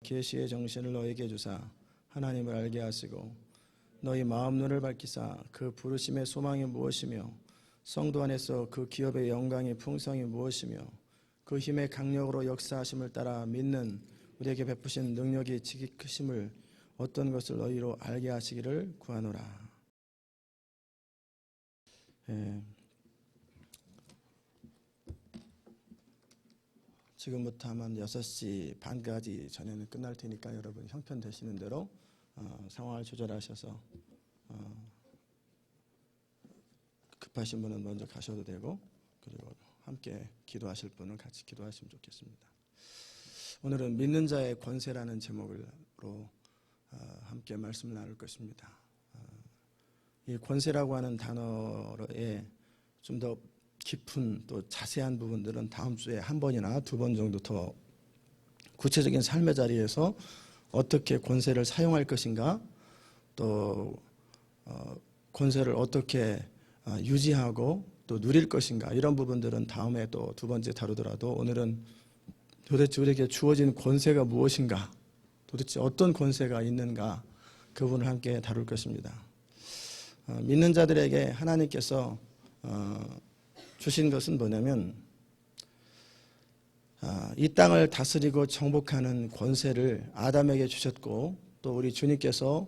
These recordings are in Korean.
계시의 정신을 너에게 주사 하나님을 알게 하시고 너희 마음 눈을 밝히사 그 부르심의 소망이 무엇이며 성도 안에서 그 기업의 영광의 풍성이 무엇이며 그 힘의 강력으로 역사하심을 따라 믿는 우리에게 베푸신 능력이 지극히 크심을 어떤 것을 너희로 알게 하시기를 구하노라. 지금부터 한 6시 반까지 전에는 끝날 테니까 여러분 형편되시는 대로 상황을 조절하셔서 급하신 분은 먼저 가셔도 되고, 그리고 함께 기도하실 분은 같이 기도하시면 좋겠습니다. 오늘은 믿는 자의 권세라는 제목으로 함께 말씀을 나눌 것입니다. 이 권세라고 하는 단어에 좀 더 깊은 또 자세한 부분들은 다음 주에 한 번이나 두 번 정도 더 구체적인 삶의 자리에서 어떻게 권세를 사용할 것인가, 또 권세를 어떻게 유지하고 또 누릴 것인가, 이런 부분들은 다음에 또 두 번째 다루더라도 오늘은 도대체 우리에게 주어진 권세가 무엇인가, 도대체 어떤 권세가 있는가, 그 부분을 함께 다룰 것입니다. 믿는 자들에게 하나님께서 주신 것은 뭐냐면 이 땅을 다스리고 정복하는 권세를 아담에게 주셨고, 또 우리 주님께서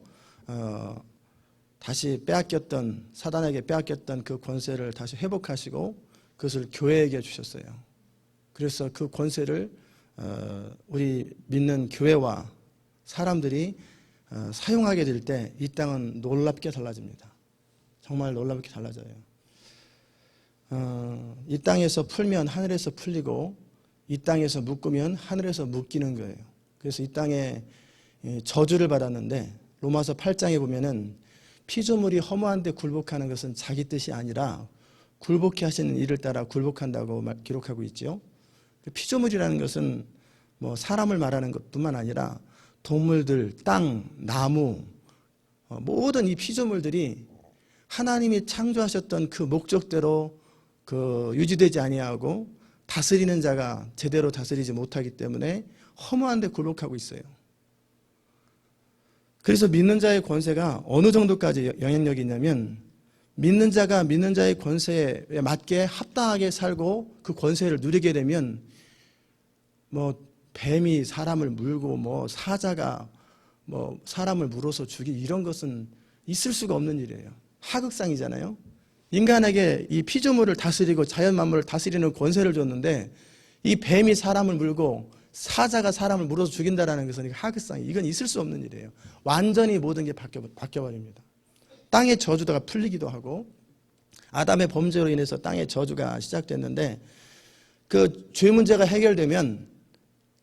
다시 빼앗겼던, 사단에게 빼앗겼던 그 권세를 다시 회복하시고 그것을 교회에게 주셨어요. 그래서 그 권세를 우리 믿는 교회와 사람들이 사용하게 될 때 이 땅은 놀랍게 달라집니다. 정말 놀랍게 달라져요. 이 땅에서 풀면 하늘에서 풀리고, 이 땅에서 묶으면 하늘에서 묶이는 거예요. 그래서 이 땅에 저주를 받았는데 로마서 8장에 보면은 피조물이 허무한데 굴복하는 것은 자기 뜻이 아니라 굴복케 하시는 이를 따라 굴복한다고 기록하고 있죠. 피조물이라는 것은 뭐 사람을 말하는 것뿐만 아니라 동물들, 땅, 나무, 모든 이 피조물들이 하나님이 창조하셨던 그 목적대로 유지되지 아니하고 다스리는 자가 제대로 다스리지 못하기 때문에 허무한 데 굴복하고 있어요. 그래서 믿는 자의 권세가 어느 정도까지 영향력이 있냐면, 믿는 자가 믿는 자의 권세에 맞게 합당하게 살고 그 권세를 누리게 되면 뭐 뱀이 사람을 물고 뭐 사자가 뭐 사람을 물어서 죽이고 이런 것은 있을 수가 없는 일이에요. 하극상이잖아요. 인간에게 이 피조물을 다스리고 자연 만물을 다스리는 권세를 줬는데 이 뱀이 사람을 물고 사자가 사람을 물어서 죽인다는 것은 하극상이, 이건 있을 수 없는 일이에요. 완전히 모든 게 바뀌어버립니다. 땅의 저주가 풀리기도 하고, 아담의 범죄로 인해서 땅의 저주가 시작됐는데 그 죄 문제가 해결되면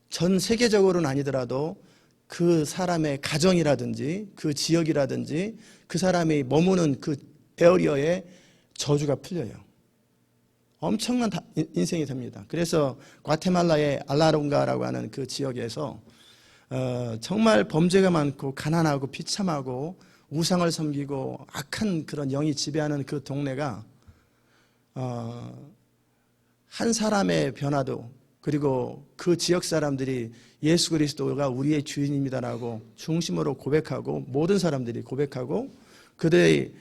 전 세계적으로는 아니더라도 그 사람의 가정이라든지 그 지역이라든지 그 사람이 머무는 그 에어리어에 저주가 풀려요. 엄청난 인생이 됩니다. 그래서 과테말라의 알라롱가라고 하는 그 지역에서 정말 범죄가 많고 가난하고 비참하고 우상을 섬기고 악한 그런 영이 지배하는 그 동네가 한 사람의 변화도, 그리고 그 지역 사람들이 예수 그리스도가 우리의 주인입니다라고 중심으로 고백하고, 모든 사람들이 고백하고 그들이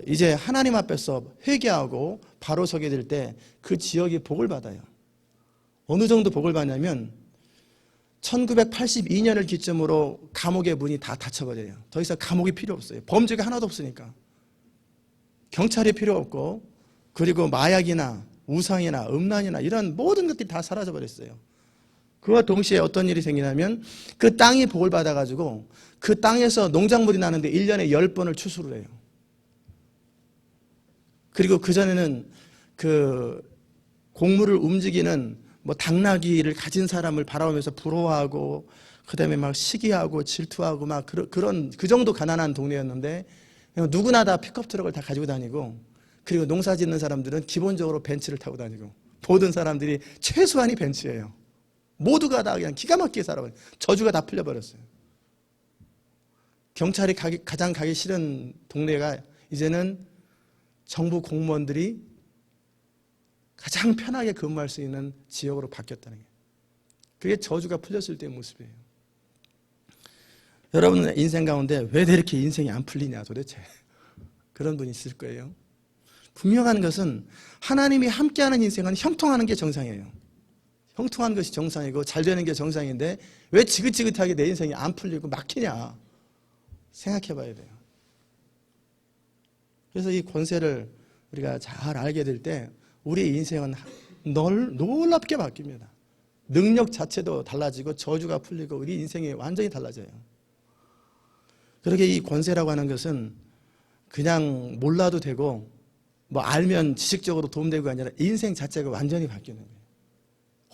이제 하나님 앞에서 회개하고 바로 서게 될 때 그 지역이 복을 받아요. 어느 정도 복을 받냐면 1982년을 기점으로 감옥의 문이 다 닫혀버려요. 더 이상 감옥이 필요 없어요. 범죄가 하나도 없으니까. 경찰이 필요 없고, 그리고 마약이나 우상이나 음란이나 이런 모든 것들이 다 사라져버렸어요. 그와 동시에 어떤 일이 생기냐면 그 땅이 복을 받아가지고 그 땅에서 농작물이 나는데 1년에 10번을 추수를 해요. 그리고 그전에는 그 곡물을 움직이는 뭐 당나귀를 가진 사람을 바라보면서 부러워하고, 그 다음에 막 시기하고 질투하고 막 그런 그 정도 가난한 동네였는데 누구나 다 픽업 트럭을 다 가지고 다니고, 그리고 농사 짓는 사람들은 기본적으로 벤츠를 타고 다니고, 모든 사람들이 최소한이 벤츠예요. 모두가 다 그냥 기가 막히게 살아버려요. 저주가 다 풀려버렸어요. 경찰이 가장 가기 싫은 동네가 이제는 정부 공무원들이 가장 편하게 근무할 수 있는 지역으로 바뀌었다는 게, 그게 저주가 풀렸을 때의 모습이에요. 여러분 인생 가운데 왜 이렇게 인생이 안 풀리냐 도대체 그런 분이 있을 거예요. 분명한 것은 하나님이 함께하는 인생은 형통하는 게 정상이에요. 형통한 것이 정상이고 잘 되는 게 정상인데 왜 지긋지긋하게 내 인생이 안 풀리고 막히냐 생각해 봐야 돼요. 그래서 이 권세를 우리가 잘 알게 될 때 우리의 인생은 놀랍게 바뀝니다. 능력 자체도 달라지고 저주가 풀리고 우리 인생이 완전히 달라져요. 그렇게 이 권세라고 하는 것은 그냥 몰라도 되고 뭐 알면 지식적으로 도움되고 아니라 인생 자체가 완전히 바뀌는 거예요.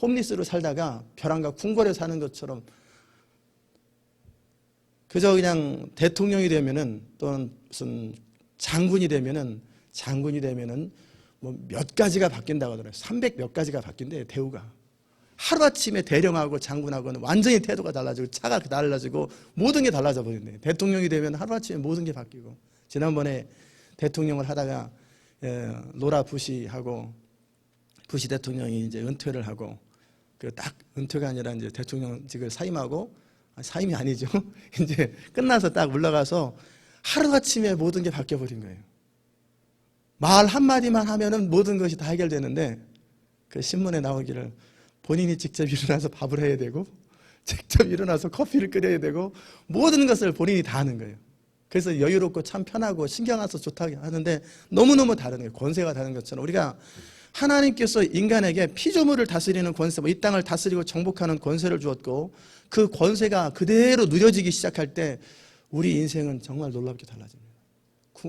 홈리스로 살다가 벼랑과 궁궐에 사는 것처럼 그저 그냥 대통령이 되면은 또는 무슨 장군이 되면은 뭐 몇 가지가 바뀐다고 하더라고요. 300 몇 가지가 바뀐대요, 대우가. 하루아침에 대령하고 장군하고는 완전히 태도가 달라지고 차가 달라지고 모든 게 달라져 버린대요. 대통령이 되면 하루아침에 모든 게 바뀌고. 지난번에 대통령을 하다가 노라 부시하고 부시 대통령이 이제 은퇴를 하고 그 딱 은퇴가 아니라 이제 대통령직을 사임하고 사임이 아니죠. 이제 끝나서 딱 올라가서 하루아침에 모든 게 바뀌어 버린 거예요. 말 한마디만 하면은 모든 것이 다 해결되는데 그 신문에 나오기를 본인이 직접 일어나서 밥을 해야 되고 직접 일어나서 커피를 끓여야 되고 모든 것을 본인이 다 하는 거예요. 그래서 여유롭고 참 편하고 신경 안 써서 좋다고 하는데 너무너무 다른 거예요. 권세가 다른 것처럼 우리가 하나님께서 인간에게 피조물을 다스리는 권세, 이 땅을 다스리고 정복하는 권세를 주었고 그 권세가 그대로 누려지기 시작할 때 우리 인생은 정말 놀랍게 달라집니다.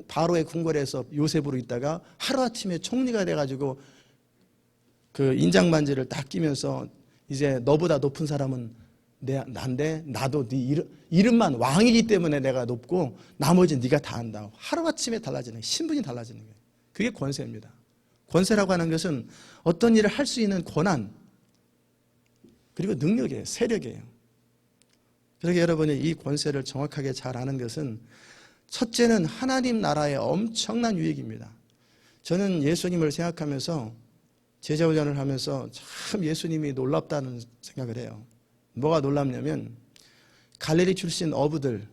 바로의 궁궐에서 요셉으로 있다가 하루아침에 총리가 돼가지고 그 인장반지를 딱 끼면서 이제 너보다 높은 사람은 난데 나도 네 이름만 왕이기 때문에 내가 높고 나머지는 네가 다 한다. 하루아침에 달라지는 신분이 달라지는 거예요. 그게 권세입니다. 권세라고 하는 것은 어떤 일을 할 수 있는 권한 그리고 능력이에요. 세력이에요. 그러게 여러분이 이 권세를 정확하게 잘 아는 것은 첫째는 하나님 나라의 엄청난 유익입니다. 저는 예수님을 생각하면서 제자훈련을 하면서 참 예수님이 놀랍다는 생각을 해요. 뭐가 놀랍냐면 갈릴리 출신 어부들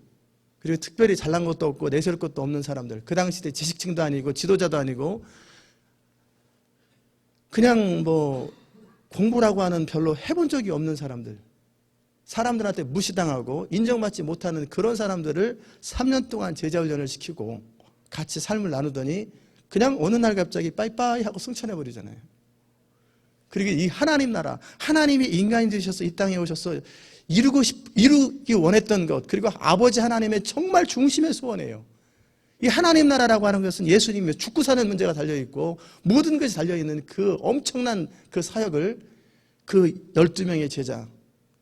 그리고 특별히 잘난 것도 없고 내세울 것도 없는 사람들 그 당시에 지식층도 아니고 지도자도 아니고 그냥 뭐 공부라고 하는 별로 해본 적이 없는 사람들한테 무시당하고 인정받지 못하는 그런 사람들을 3년 동안 제자훈련을 시키고 같이 삶을 나누더니 그냥 어느 날 갑자기 빠이빠이 하고 승천해버리잖아요. 그리고 이 하나님 나라, 하나님이 인간이 되셔서 이 땅에 오셔서 이루기 원했던 것, 그리고 아버지 하나님의 정말 중심의 소원이에요. 이 하나님 나라라고 하는 것은 예수님의 죽고 사는 문제가 달려있고 모든 것이 달려있는 그 엄청난 그 사역을 그 12명의 제자,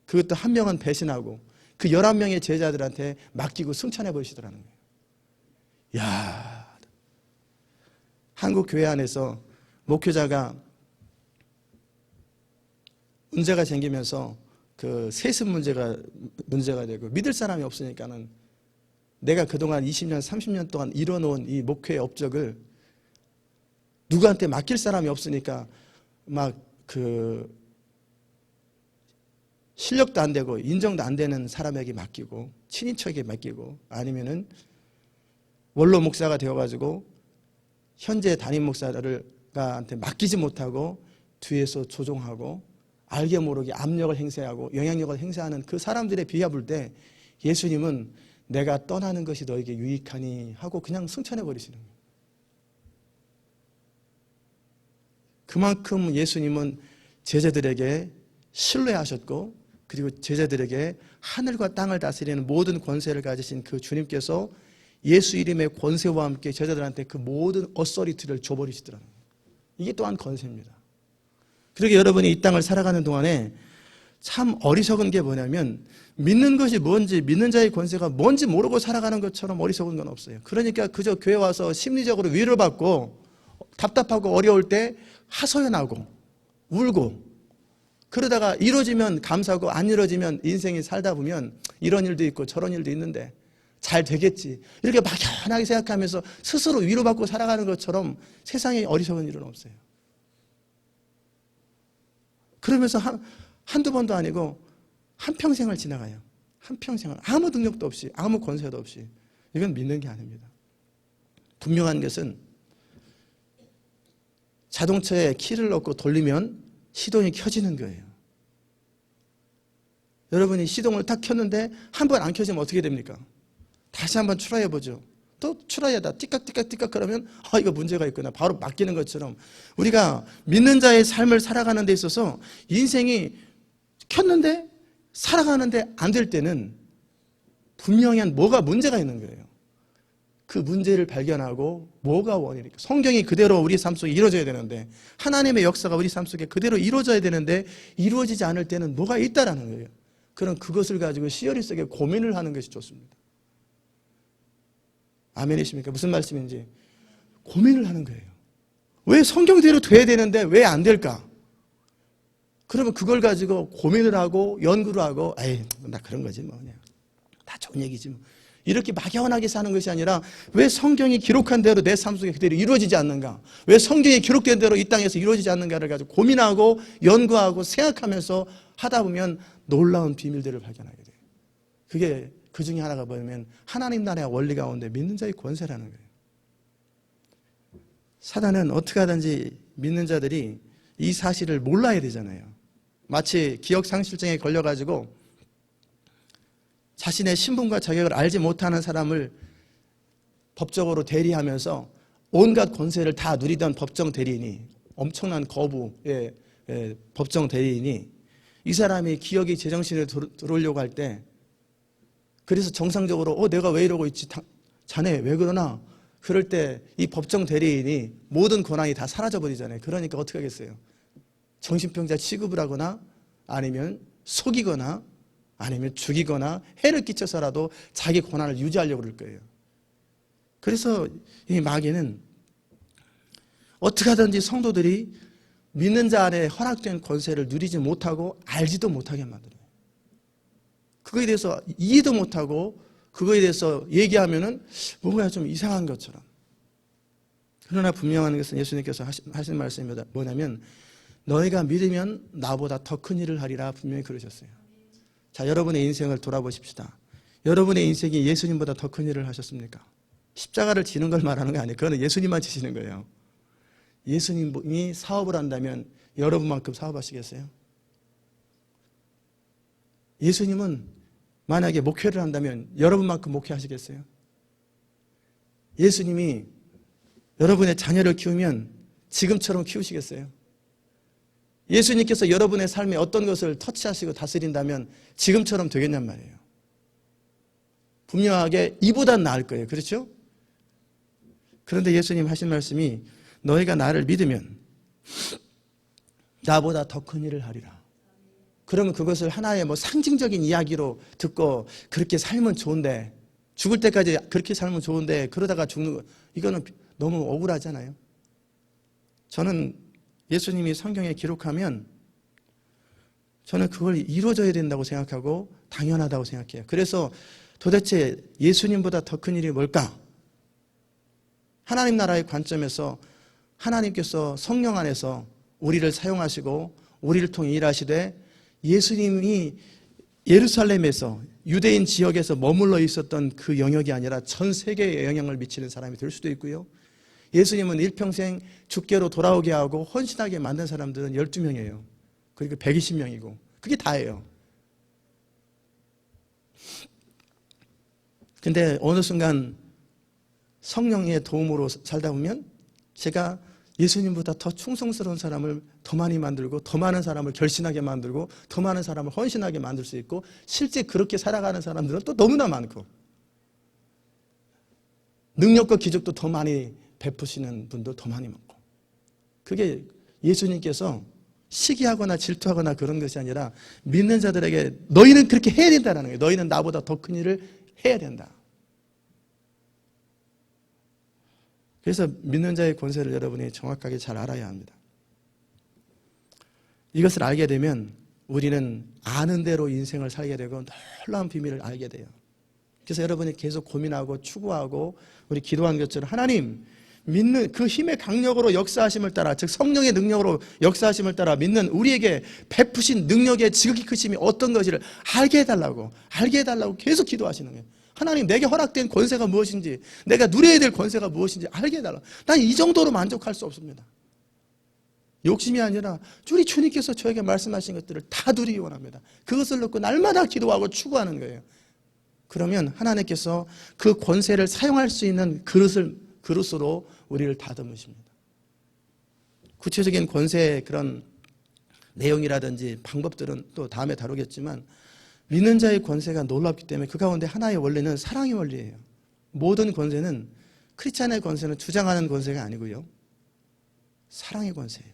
그것도 한 명은 배신하고 그 11명의 제자들한테 맡기고 승천해 버리시더라는 거예요. 이야, 한국 교회 안에서 목회자가 문제가 생기면서 그 세습 문제가 되고 믿을 사람이 없으니까는 내가 그동안 20년, 30년 동안 이뤄놓은 이 목회의 업적을 누구한테 맡길 사람이 없으니까 막 그 실력도 안 되고 인정도 안 되는 사람에게 맡기고 친인척에게 맡기고 아니면은 원로 목사가 되어가지고 현재 담임 목사한테 맡기지 못하고 뒤에서 조종하고 알게 모르게 압력을 행사하고 영향력을 행사하는 그 사람들에 비해볼 때 예수님은 내가 떠나는 것이 너에게 유익하니 하고 그냥 승천해 버리시는 거예요. 그만큼 예수님은 제자들에게 신뢰하셨고 그리고 제자들에게 하늘과 땅을 다스리는 모든 권세를 가지신 그 주님께서 예수 이름의 권세와 함께 제자들한테 그 모든 어서리티를 줘버리시더라고요. 이게 또한 권세입니다. 그러게 여러분이 이 땅을 살아가는 동안에 참 어리석은 게 뭐냐면 믿는 것이 뭔지 믿는 자의 권세가 뭔지 모르고 살아가는 것처럼 어리석은 건 없어요. 그러니까 그저 교회 와서 심리적으로 위로를 받고 답답하고 어려울 때 하소연하고 울고 그러다가 이루어지면 감사하고 안 이루어지면 인생이 살다 보면 이런 일도 있고 저런 일도 있는데 잘 되겠지 이렇게 막연하게 생각하면서 스스로 위로받고 살아가는 것처럼 세상에 어리석은 일은 없어요. 그러면서 한두 번도 아니고 한평생을 지나가요. 한평생을 아무 능력도 없이 아무 권세도 없이 이건 믿는 게 아닙니다. 분명한 것은 자동차에 키를 넣고 돌리면 시동이 켜지는 거예요. 여러분이 시동을 딱 켰는데 한 번 안 켜지면 어떻게 됩니까? 다시 한번 출하해 보죠. 또 출하해다 띠깍띠깍 그러면 이거 문제가 있구나 바로 맡기는 것처럼 우리가 믿는 자의 삶을 살아가는 데 있어서 인생이 켰는데 살아가는데 안 될 때는 분명히 뭐가 문제가 있는 거예요. 그 문제를 발견하고 뭐가 원인일까? 성경이 그대로 우리 삶 속에 이루어져야 되는데 하나님의 역사가 우리 삶 속에 그대로 이루어져야 되는데 이루어지지 않을 때는 뭐가 있다라는 거예요. 그럼 그것을 가지고 시어리 속에 고민을 하는 것이 좋습니다. 아멘이십니까? 무슨 말씀인지 고민을 하는 거예요. 왜 성경대로 돼야 되는데 왜 안 될까? 그러면 그걸 가지고 고민을 하고 연구를 하고 나 그런 거지 뭐 그냥 다 좋은 얘기지 뭐 이렇게 막연하게 사는 것이 아니라 왜 성경이 기록한 대로 내 삶 속에 그대로 이루어지지 않는가? 왜 성경이 기록된 대로 이 땅에서 이루어지지 않는가를 가지고 고민하고 연구하고 생각하면서 하다 보면 놀라운 비밀들을 발견하게 돼요. 그게 그 중에 하나가 뭐냐면 하나님 나라의 원리 가운데 믿는 자의 권세라는 거예요. 사단은 어떻게 하든지 믿는 자들이 이 사실을 몰라야 되잖아요. 마치 기억상실증에 걸려가지고 자신의 신분과 자격을 알지 못하는 사람을 법적으로 대리하면서 온갖 권세를 다 누리던 법정 대리인이 엄청난 거부의 법정 대리인이 이 사람이 기억이 제정신에 들어오려고 할 때 그래서 정상적으로 내가 왜 이러고 있지? 자네 왜 그러나? 그럴 때 이 법정 대리인이 모든 권한이 다 사라져버리잖아요. 그러니까 어떻게 하겠어요? 정신병자 취급을 하거나 아니면 속이거나 아니면 죽이거나 해를 끼쳐서라도 자기 권한을 유지하려고 그럴 거예요. 그래서 이 마귀는 어떻게 하든지 성도들이 믿는 자 안에 허락된 권세를 누리지 못하고 알지도 못하게 만들어요. 그거에 대해서 이해도 못하고 그거에 대해서 얘기하면은 뭔가 좀 이상한 것처럼. 그러나 분명한 것은 예수님께서 하신 말씀이 뭐냐면 너희가 믿으면 나보다 더 큰 일을 하리라 분명히 그러셨어요. 자, 여러분의 인생을 돌아보십시다. 여러분의 인생이 예수님보다 더 큰 일을 하셨습니까? 십자가를 지는 걸 말하는 거 아니에요. 그거는 예수님만 지시는 거예요. 예수님이 사업을 한다면 여러분만큼 사업하시겠어요? 예수님은 만약에 목회를 한다면 여러분만큼 목회하시겠어요? 예수님이 여러분의 자녀를 키우면 지금처럼 키우시겠어요? 예수님께서 여러분의 삶에 어떤 것을 터치하시고 다스린다면 지금처럼 되겠냔 말이에요. 분명하게 이보다 나을 거예요. 그렇죠? 그런데 예수님 하신 말씀이 너희가 나를 믿으면 나보다 더 큰 일을 하리라. 그러면 그것을 하나의 상징적인 이야기로 듣고 그렇게 살면 좋은데 죽을 때까지 그렇게 살면 좋은데 그러다가 죽는 거 이거는 너무 억울하잖아요. 저는 예수님이 성경에 기록하면 저는 그걸 이루어져야 된다고 생각하고 당연하다고 생각해요. 그래서 도대체 예수님보다 더 큰 일이 뭘까? 하나님 나라의 관점에서 하나님께서 성령 안에서 우리를 사용하시고 우리를 통해 일하시되 예수님이 예루살렘에서 유대인 지역에서 머물러 있었던 그 영역이 아니라 전 세계에 영향을 미치는 사람이 될 수도 있고요. 예수님은 일평생 주께로 돌아오게 하고 헌신하게 만든 사람들은 12명이에요. 그리고 120명이고 그게 다예요. 근데 어느 순간 성령의 도움으로 살다 보면 제가 예수님보다 더 충성스러운 사람을 더 많이 만들고 더 많은 사람을 결신하게 만들고 더 많은 사람을 헌신하게 만들 수 있고 실제 그렇게 살아가는 사람들은 또 너무나 많고 능력과 기적도 더 많이 베푸시는 분도 더 많이 많고 그게 예수님께서 시기하거나 질투하거나 그런 것이 아니라 믿는 자들에게 너희는 그렇게 해야 된다는 거예요. 너희는 나보다 더 큰 일을 해야 된다. 그래서 믿는 자의 권세를 여러분이 정확하게 잘 알아야 합니다. 이것을 알게 되면 우리는 아는 대로 인생을 살게 되고 놀라운 비밀을 알게 돼요. 그래서 여러분이 계속 고민하고 추구하고 우리 기도한 것처럼 하나님 믿는 그 힘의 강력으로 역사하심을 따라, 즉 성령의 능력으로 역사하심을 따라 믿는 우리에게 베푸신 능력의 지극히 크심이 어떤 것인지를 알게 해달라고 계속 기도하시는 거예요. 하나님, 내게 허락된 권세가 무엇인지, 내가 누려야 될 권세가 무엇인지 알게 해달라고. 난 이 정도로 만족할 수 없습니다. 욕심이 아니라 우리 주님께서 저에게 말씀하신 것들을 다 누리기 원합니다. 그것을 놓고 날마다 기도하고 추구하는 거예요. 그러면 하나님께서 그 권세를 사용할 수 있는 그릇으로 우리를 다듬으십니다. 구체적인 권세의 그런 내용이라든지 방법들은 또 다음에 다루겠지만, 믿는 자의 권세가 놀랍기 때문에 그 가운데 하나의 원리는 사랑의 원리예요. 모든 권세는, 크리스찬의 권세는 주장하는 권세가 아니고요, 사랑의 권세예요.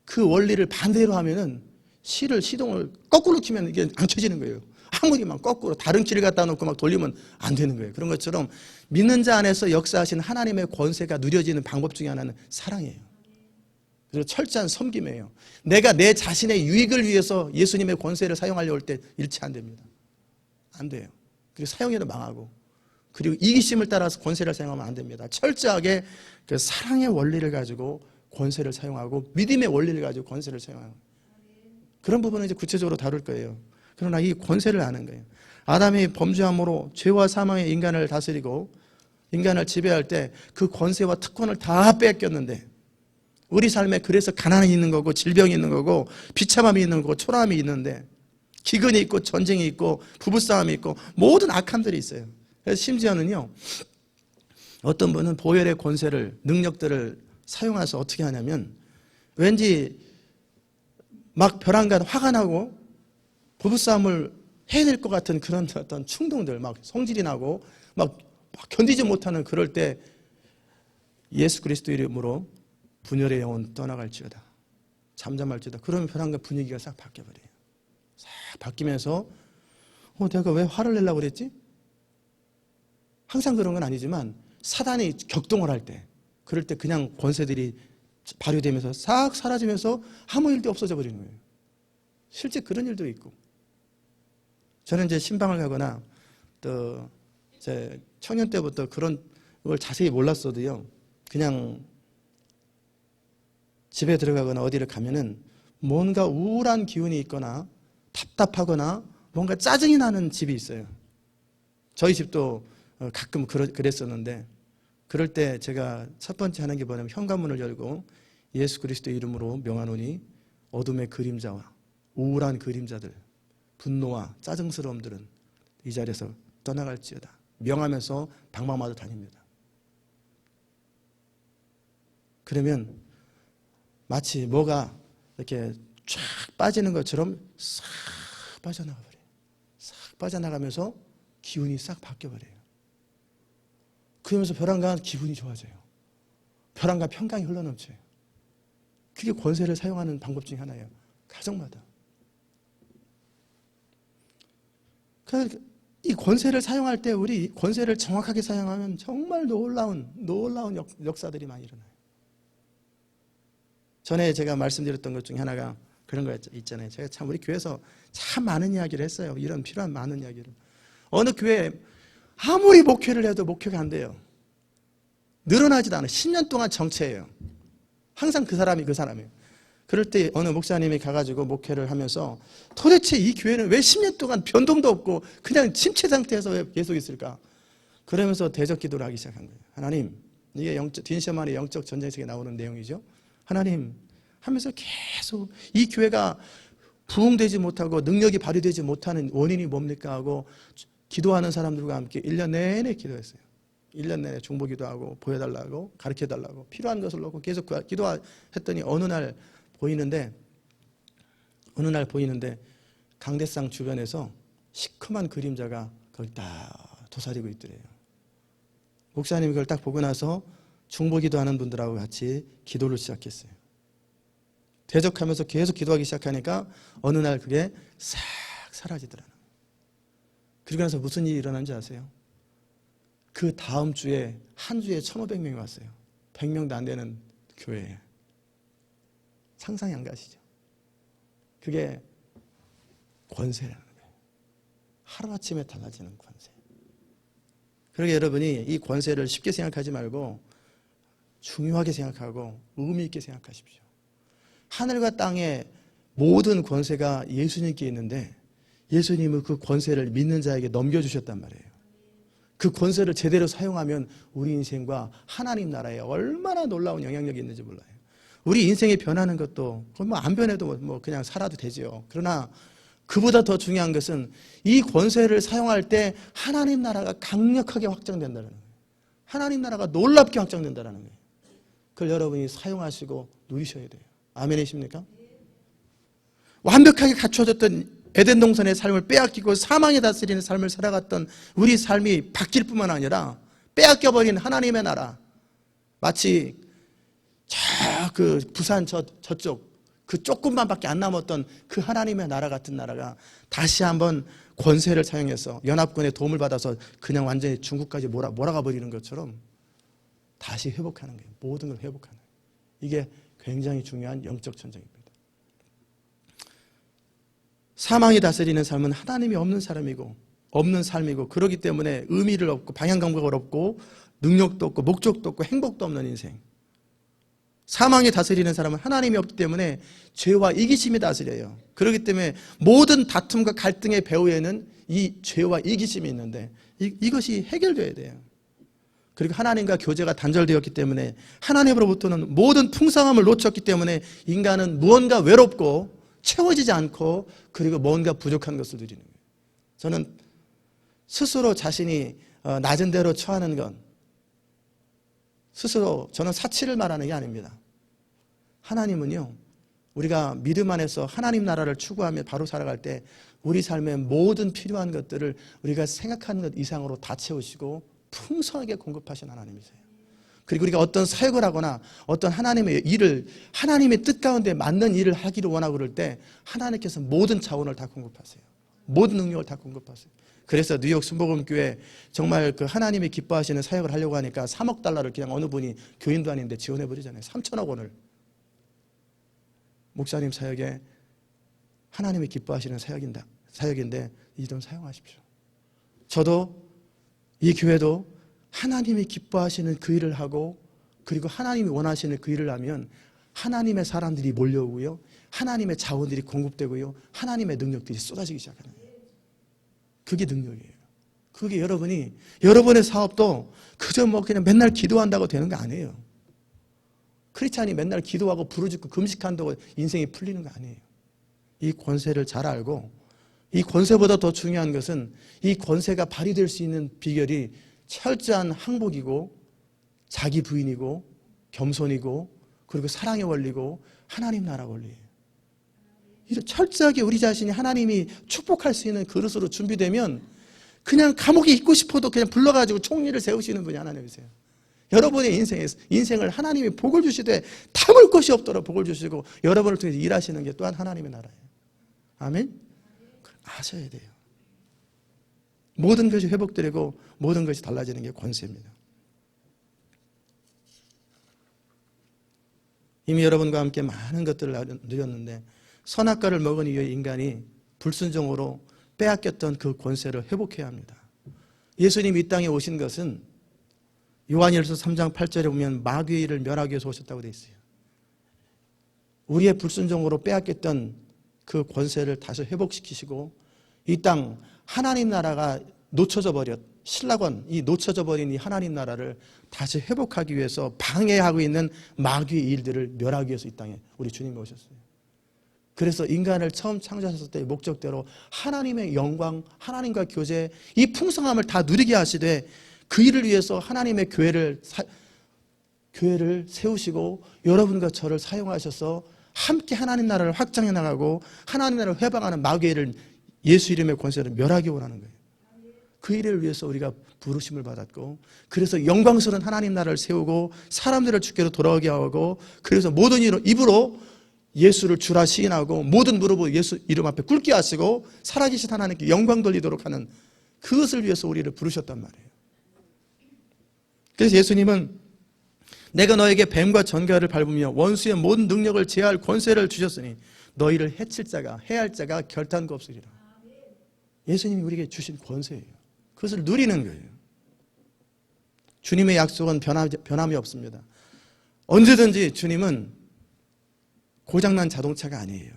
그 원리를 반대로 하면은 시동을 거꾸로 키면 이게 안 켜지는 거예요. 아무리 막 거꾸로 다른 길을 갖다 놓고 막 돌리면 안 되는 거예요. 그런 것처럼 믿는 자 안에서 역사하신 하나님의 권세가 누려지는 방법 중에 하나는 사랑이에요. 그리고 철저한 섬김이에요. 내가 내 자신의 유익을 위해서 예수님의 권세를 사용하려고 할 때 일치 안 됩니다. 안 돼요. 그리고 사용해도 망하고, 그리고 이기심을 따라서 권세를 사용하면 안 됩니다. 철저하게 그 사랑의 원리를 가지고 권세를 사용하고, 믿음의 원리를 가지고 권세를 사용하는 거예요. 그런 부분은 이제 구체적으로 다룰 거예요. 그러나 이 권세를 아는 거예요. 아담이 범죄함으로 죄와 사망의 인간을 다스리고 인간을 지배할 때 그 권세와 특권을 다 뺏겼는데, 우리 삶에 그래서 가난이 있는 거고, 질병이 있는 거고, 비참함이 있는 거고, 초라함이 있는데, 기근이 있고, 전쟁이 있고, 부부싸움이 있고, 모든 악함들이 있어요. 그래서 심지어는요, 어떤 분은 보혈의 권세를, 능력들을 사용해서 어떻게 하냐면, 왠지 막 벼랑간 화가 나고 부부싸움을 해야 될 것 같은 그런 어떤 충동들, 막 성질이 나고 막 견디지 못하는 그럴 때 예수 그리스도 이름으로 분열의 영혼 떠나갈지어다, 잠잠할지어다. 그러면 벼랑간 분위기가 싹 바뀌어버려요. 싹 바뀌면서 내가 왜 화를 내려고 그랬지? 항상 그런 건 아니지만 사단이 격동을 할 때, 그럴 때 그냥 권세들이 발휘되면서 싹 사라지면서 아무 일도 없어져 버리는 거예요. 실제 그런 일도 있고. 저는 이제 신방을 가거나 또 제 청년 때부터 그런 걸 자세히 몰랐어도요, 그냥 집에 들어가거나 어디를 가면은 뭔가 우울한 기운이 있거나 답답하거나 뭔가 짜증이 나는 집이 있어요. 저희 집도 가끔 그랬었는데, 그럴 때 제가 첫 번째 하는 게 뭐냐면 현관문을 열고 예수 그리스도 이름으로 명하노니 어둠의 그림자와 우울한 그림자들, 분노와 짜증스러움들은 이 자리에서 떠나갈지어다 명하면서 방방마다 다닙니다. 그러면 마치 뭐가 이렇게 쫙 빠지는 것처럼 싹 빠져나가 버려요. 싹 빠져나가면서 기운이 싹 바뀌어버려요. 그러면서 벼랑간 기분이 좋아져요. 벼랑간 평강이 흘러넘쳐요. 그게 권세를 사용하는 방법 중에 하나예요. 가정마다. 이 권세를 사용할 때 우리 권세를 정확하게 사용하면 정말 놀라운 역사들이 많이 일어나요. 전에 제가 말씀드렸던 것 중에 하나가 그런 거 있잖아요. 제가 참 우리 교회에서 참 많은 이야기를 했어요. 이런 필요한 많은 이야기를. 어느 교회에 아무리 목회를 해도 목회가 안 돼요. 늘어나지도 않아요. 10년 동안 정체예요. 항상 그 사람이에요. 그럴 때 어느 목사님이 가가지고 목회를 하면서 도대체 이 교회는 왜 10년 동안 변동도 없고 그냥 침체 상태에서 왜 계속 있을까? 그러면서 대적 기도를 하기 시작한 거예요. 하나님, 이게 딘셔만의 영적 전쟁 속에 나오는 내용이죠. 하나님 하면서 계속 이 교회가 부흥되지 못하고 능력이 발휘되지 못하는 원인이 뭡니까 하고 기도하는 사람들과 함께 1년 내내 기도했어요. 1년 내내 중보기도하고 보여달라고 가르쳐달라고 필요한 것을 놓고 계속 기도했더니 어느 날 보이는데 강대상 주변에서 시커먼 그림자가 거기 딱 도사리고 있더래요. 목사님이 그걸 딱 보고 나서 중보기도하는 분들하고 같이 기도를 시작했어요. 대적하면서 계속 기도하기 시작하니까 어느 날 그게 싹 사라지더라고요. 그리고 나서 무슨 일이 일어난지 아세요? 그 다음 주에 한 주에 1,500명이 왔어요. 100명도 안 되는 교회에. 상상이 안 가시죠? 그게 권세라는 거예요. 하루아침에 달라지는 권세. 그러게 여러분이 이 권세를 쉽게 생각하지 말고 중요하게 생각하고 의미 있게 생각하십시오. 하늘과 땅의 모든 권세가 예수님께 있는데 예수님은 그 권세를 믿는 자에게 넘겨주셨단 말이에요. 그 권세를 제대로 사용하면 우리 인생과 하나님 나라에 얼마나 놀라운 영향력이 있는지 몰라요. 우리 인생이 변하는 것도 뭐 안 변해도 뭐 그냥 살아도 되죠. 그러나 그보다 더 중요한 것은 이 권세를 사용할 때 하나님 나라가 강력하게 확장된다는 거예요. 하나님 나라가 놀랍게 확장된다는 거예요. 그걸 여러분이 사용하시고 누리셔야 돼요. 아멘이십니까? 완벽하게 갖춰졌던 에덴 동산의 삶을 빼앗기고 사망에 다스리는 삶을 살아갔던 우리 삶이 바뀔 뿐만 아니라 빼앗겨버린 하나님의 나라, 마치 그 부산 저쪽 그 조금만밖에 안 남았던 그 하나님의 나라 같은 나라가 다시 한번 권세를 사용해서 연합군의 도움을 받아서 그냥 완전히 중국까지 몰아가 버리는 것처럼 다시 회복하는 거예요. 모든 걸 회복하는 거예요. 이게 굉장히 중요한 영적 전쟁입니다. 사망이 다스리는 삶은 하나님이 없는 사람이고 없는 삶이고 그렇기 때문에 의미를 없고 방향 감각을 없고 능력도 없고 목적도 없고 행복도 없는 인생. 사망이 다스리는 사람은 하나님이 없기 때문에 죄와 이기심이 다스려요. 그렇기 때문에 모든 다툼과 갈등의 배후에는 이 죄와 이기심이 있는데 이것이 해결돼야 돼요. 그리고 하나님과 교제가 단절되었기 때문에 하나님으로부터는 모든 풍성함을 놓쳤기 때문에 인간은 무언가 외롭고 채워지지 않고 그리고 뭔가 부족한 것을 누리는 거예요. 저는 스스로 자신이 낮은 대로 처하는 건 스스로 저는 사치를 말하는 게 아닙니다. 하나님은요, 우리가 믿음 안에서 하나님 나라를 추구하며 바로 살아갈 때 우리 삶의 모든 필요한 것들을 우리가 생각하는 것 이상으로 다 채우시고 풍성하게 공급하신 하나님이세요. 그리고 우리가 어떤 사역을 하거나 어떤 하나님의 일을 하나님의 뜻 가운데 맞는 일을 하기를 원하고 그럴 때 하나님께서 모든 자원을 다 공급하세요. 모든 능력을 다 공급하세요. 그래서 뉴욕 순복음교회 정말 그 하나님이 기뻐하시는 사역을 하려고 하니까 3억 달러를 그냥 어느 분이 교인도 아닌데 지원해버리잖아요. 3천억 원을. 목사님 사역에 하나님이 기뻐하시는 사역인데 이 돈 사용하십시오. 저도 이 교회도 하나님이 기뻐하시는 그 일을 하고 그리고 하나님이 원하시는 그 일을 하면 하나님의 사람들이 몰려오고요. 하나님의 자원들이 공급되고요. 하나님의 능력들이 쏟아지기 시작하는 거예요. 그게 능력이에요. 그게 여러분의 사업도 그저 뭐 그냥 맨날 기도한다고 되는 거 아니에요. 크리스찬이 맨날 기도하고 부르짖고 금식한다고 인생이 풀리는 거 아니에요. 이 권세를 잘 알고 이 권세보다 더 중요한 것은 이 권세가 발휘될 수 있는 비결이 철저한 항복이고 자기 부인이고 겸손이고 그리고 사랑의 원리고 하나님 나라 원리예요. 철저하게 우리 자신이 하나님이 축복할 수 있는 그릇으로 준비되면 그냥 감옥에 있고 싶어도 그냥 불러가지고 총리를 세우시는 분이 하나님이세요. 여러분의 인생을 하나님이 복을 주시되 담을 것이 없도록 복을 주시고 여러분을 통해서 일하시는 게 또한 하나님의 나라예요. 아멘? 아셔야 돼요. 모든 것이 회복되고 모든 것이 달라지는 게 권세입니다. 이미 여러분과 함께 많은 것들을 누렸는데 선악과를 먹은 이후에 인간이 불순종으로 빼앗겼던 그 권세를 회복해야 합니다. 예수님이 이 땅에 오신 것은 요한일서 3장 8절에 보면 마귀의 일을 멸하기 위해서 오셨다고 되어 있어요. 우리의 불순종으로 빼앗겼던 그 권세를 다시 회복시키시고 이 땅 하나님 나라가 놓쳐져 버렸 신라권 이 놓쳐져 버린 이 하나님 나라를 다시 회복하기 위해서 방해하고 있는 마귀의 일들을 멸하기 위해서 이 땅에 우리 주님이 오셨어요. 그래서 인간을 처음 창조하셨을 때의 목적대로 하나님의 영광, 하나님과 교제, 이 풍성함을 다 누리게 하시되 그 일을 위해서 하나님의 교회를 세우시고 여러분과 저를 사용하셔서 함께 하나님 나라를 확장해 나가고 하나님 나라를 회방하는 마귀의 일을 예수 이름의 권세를 멸하기 원하는 거예요. 그 일을 위해서 우리가 부르심을 받았고 그래서 영광스러운 하나님 나라를 세우고 사람들을 주께로 돌아오게 하고 그래서 모든 입으로 예수를 주라 시인하고 모든 무릎을 예수 이름 앞에 꿇게 하시고 살아계신 하나님께 영광 돌리도록 하는 그것을 위해서 우리를 부르셨단 말이에요. 그래서 예수님은 내가 너에게 뱀과 전갈을 밟으며 원수의 모든 능력을 제할 권세를 주셨으니 너희를 해칠 자가 해할 자가 결단코 없으리라. 예수님이 우리에게 주신 권세예요. 그것을 누리는 거예요. 주님의 약속은 변함이 없습니다. 언제든지 주님은 고장난 자동차가 아니에요.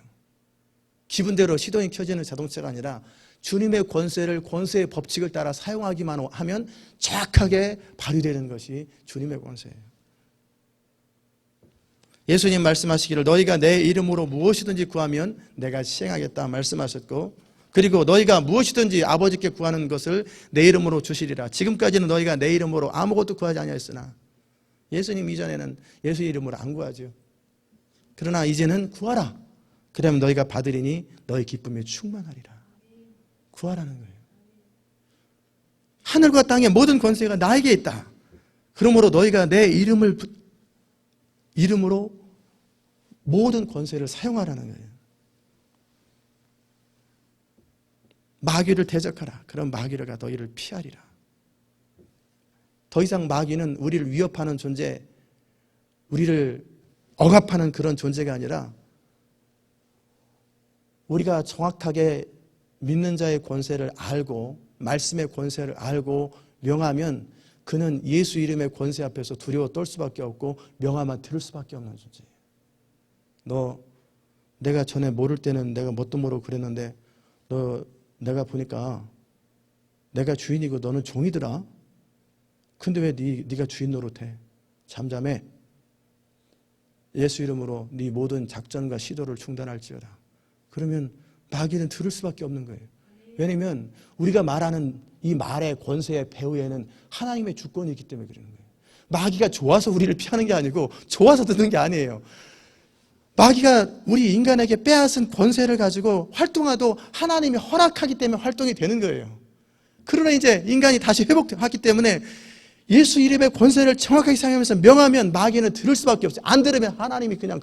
기분대로 시동이 켜지는 자동차가 아니라 주님의 권세의 법칙을 따라 사용하기만 하면 정확하게 발휘되는 것이 주님의 권세예요. 예수님 말씀하시기를 너희가 내 이름으로 무엇이든지 구하면 내가 시행하겠다 말씀하셨고, 그리고 너희가 무엇이든지 아버지께 구하는 것을 내 이름으로 주시리라. 지금까지는 너희가 내 이름으로 아무것도 구하지 아니하였으나, 예수님 이전에는 예수 이름으로 안 구하죠. 그러나 이제는 구하라. 그러면 너희가 받으리니 너희 기쁨이 충만하리라. 구하라는 거예요. 하늘과 땅의 모든 권세가 나에게 있다. 그러므로 너희가 내 이름으로 모든 권세를 사용하라는 거예요. 마귀를 대적하라. 그럼 마귀가 너희를 피하리라. 더 이상 마귀는 우리를 위협하는 존재, 우리를 억압하는 그런 존재가 아니라 우리가 정확하게 믿는 자의 권세를 알고 말씀의 권세를 알고 명하면 그는 예수 이름의 권세 앞에서 두려워 떨 수밖에 없고 명하만 들을 수밖에 없는 존재예요. 내가 전에 모를 때는 내가 뭣도 모르고 그랬는데 내가 보니까 내가 주인이고 너는 종이더라. 근데 왜 네가 주인 노릇해? 잠잠해. 예수 이름으로 네 모든 작전과 시도를 중단할지어다. 그러면 마귀는 들을 수밖에 없는 거예요. 왜냐하면 우리가 말하는 이 말의 권세의 배후에는 하나님의 주권이 있기 때문에 그러는 거예요. 마귀가 좋아서 우리를 피하는 게 아니고 좋아서 듣는 게 아니에요. 마귀가 우리 인간에게 빼앗은 권세를 가지고 활동하도 하나님이 허락하기 때문에 활동이 되는 거예요. 그러나 이제 인간이 다시 회복하기 때문에 예수 이름의 권세를 정확하게 사용하면서 명하면 마귀는 들을 수밖에 없어요. 안 들으면 하나님이 그냥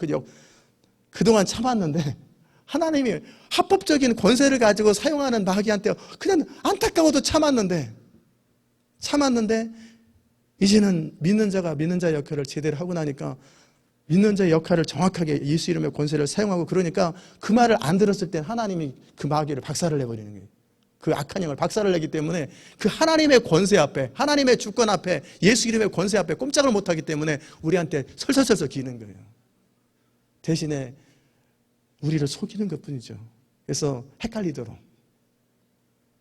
그동안 참았는데 하나님이 합법적인 권세를 가지고 사용하는 마귀한테 그냥 안타까워도 참았는데 이제는 믿는 자가 믿는 자의 역할을 제대로 하고 나니까 믿는 자의 역할을 정확하게 예수 이름의 권세를 사용하고 그러니까 그 말을 안 들었을 때 하나님이 그 마귀를 박살을 내버리는 거예요. 그 악한 영을 박살을 내기 때문에 그 하나님의 권세 앞에 하나님의 주권 앞에 예수 이름의 권세 앞에 꼼짝을 못하기 때문에 우리한테 설설설설 기는 거예요. 대신에 우리를 속이는 것뿐이죠. 그래서 헷갈리도록.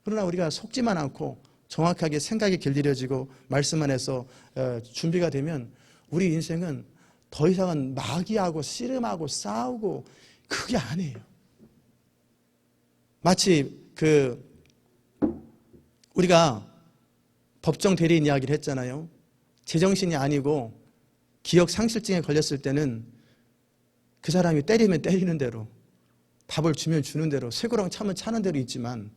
그러나 우리가 속지만 않고 정확하게 생각이 길들여지고 말씀 안에서 준비가 되면 우리 인생은 더 이상은 마귀하고 씨름하고 싸우고 그게 아니에요. 마치 우리가 법정 대리인 이야기를 했잖아요. 제정신이 아니고 기억 상실증에 걸렸을 때는 그 사람이 때리면 때리는 대로 밥을 주면 주는 대로 쇠고랑 차면 차는 대로 있지만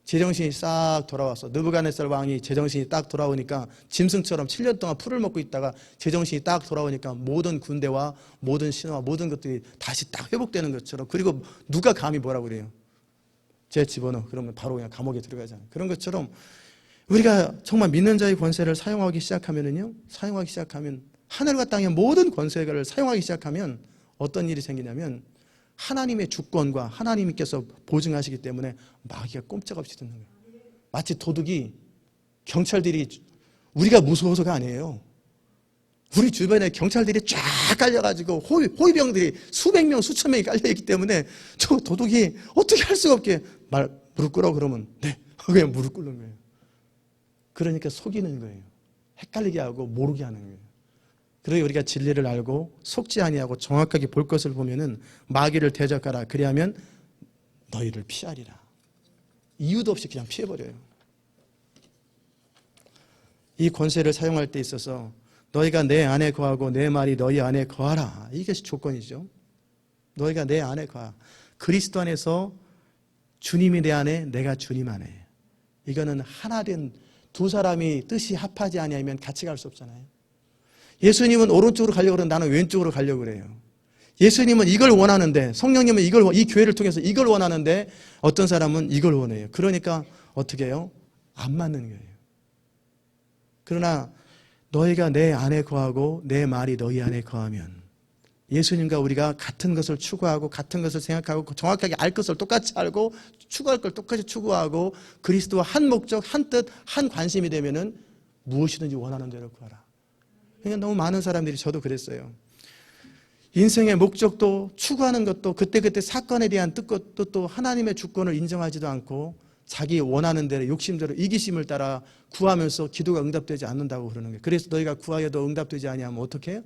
제정신이 싹 돌아와서 느부갓네살 왕이 제정신이 딱 돌아오니까 짐승처럼 7년 동안 풀을 먹고 있다가 제정신이 딱 돌아오니까 모든 군대와 모든 신화와 모든 것들이 다시 딱 회복되는 것처럼, 그리고 누가 감히 뭐라고 그래요? 제 집어넣어. 그러면 바로 그냥 감옥에 들어가잖아요. 그런 것처럼 우리가 정말 믿는 자의 권세를 사용하기 시작하면 하늘과 땅의 모든 권세를 사용하기 시작하면 어떤 일이 생기냐면 하나님의 주권과 하나님께서 보증하시기 때문에 마귀가 꼼짝없이 듣는 거예요. 마치 도둑이 경찰들이 우리가 무서워서가 아니에요. 우리 주변에 경찰들이 쫙 깔려가지고 호위병들이 수백 명 수천 명이 깔려있기 때문에 저 도둑이 어떻게 할 수가 없게 무릎 꿇어 그러면 네 그냥 무릎 꿇는 거예요. 그러니까 속이는 거예요. 헷갈리게 하고 모르게 하는 거예요. 그러기 우리가 진리를 알고 속지 아니하고 정확하게 볼 것을 보면은 마귀를 대적하라. 그리하면 너희를 피하리라. 이유도 없이 그냥 피해버려요. 이 권세를 사용할 때 있어서 너희가 내 안에 거하고 내 말이 너희 안에 거하라. 이것이 조건이죠. 너희가 내 안에 거하. 그리스도 안에서 주님이 내 안에, 내가 주님 안에. 이거는 하나된 두 사람이 뜻이 합하지 아니하면 같이 갈 수 없잖아요. 예수님은 오른쪽으로 가려고 그러는데 나는 왼쪽으로 가려고 그래요. 예수님은 이걸 원하는데, 성령님은 이 교회를 통해서 이걸 원하는데 어떤 사람은 이걸 원해요. 그러니까 어떻게 해요? 안 맞는 거예요. 그러나 너희가 내 안에 거하고 내 말이 너희 안에 거하면, 예수님과 우리가 같은 것을 추구하고 같은 것을 생각하고 정확하게 알 것을 똑같이 알고 추구할 걸 똑같이 추구하고 그리스도와 한 목적, 한 뜻, 한 관심이 되면은 무엇이든지 원하는 대로 구하라. 그러니까 너무 많은 사람들이, 저도 그랬어요. 인생의 목적도 추구하는 것도 그때그때 사건에 대한 뜻도 또 하나님의 주권을 인정하지도 않고 자기 원하는 대로 욕심대로 이기심을 따라 구하면서 기도가 응답되지 않는다고 그러는 거예요. 그래서 너희가 구하여도 응답되지 아니하면 어떻게 해요?